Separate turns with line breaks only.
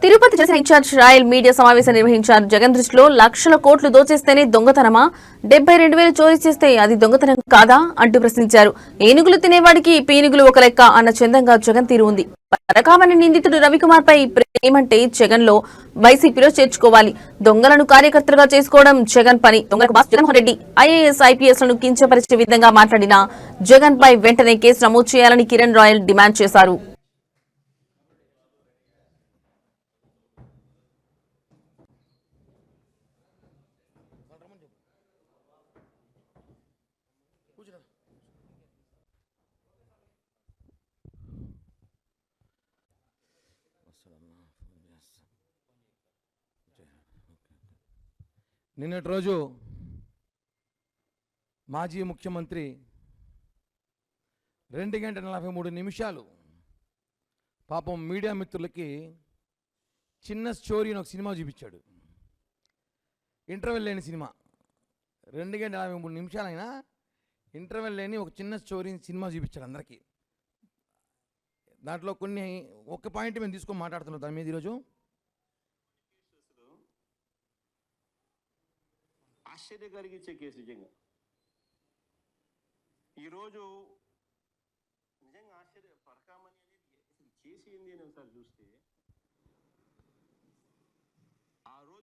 Tirupati Janasena incharge Royal media సమావేశం నిర్వహించారు. జగన్ దృష్టిలో లక్షల కోట్లు దోచేస్తేనే దొంగతనమా, 72,000 చోరీ చేస్తే అది దొంగతనం కాదా అంటూ ప్రశ్నించారు. ఏనుగులు తినేవాడికి పీనుగులు ఒక లెక్క అన్న చందంగా జగన్ తీరు ఉంది. పరకామణి నిందితుడు రవికుమార్ పై ప్రేమంటే జగన్ లో వైసీపీలో చేర్చుకోవాలి. దొంగలను కార్యకర్తలుగా చేసుకోవడం జగన్ పని. దొంగలకు boss Jaganmohan Reddy IAS IPS లను కించపరిచే విధంగా మాట్లాడిన జగన్ పై వెంటనే కేసు నమోదు చేయాలని కిరణ్ రాయల్ డిమాండ్ చేశారు.
నిన్నటి రోజు మాజీ ముఖ్యమంత్రి 2 గంటల 43 నిమిషాలు పాపం మీడియా మిత్రులకి చిన్న స్టోరీ అని ఒక సినిమా చూపించాడు. ఇంటర్వెల్ లేని సినిమా. 2 గంటల 43 నిమిషాలైనా ఇంటర్వెల్ లేని ఒక చిన్న స్టోరీ సినిమా చూపించాడు అందరికీ. దాంట్లో ఒక పాయింట్ మేము తీసుకొని మాట్లాడుతున్నాం దాని మీద. ఈరోజు
ఆశ్చర్య కలిగించే కేసు. నిజంగా ఈరోజు నిజంగా ఆశ్చర్య. పరకామణి అనేది కేసు ఏంది అని ఒకసారి చూస్తే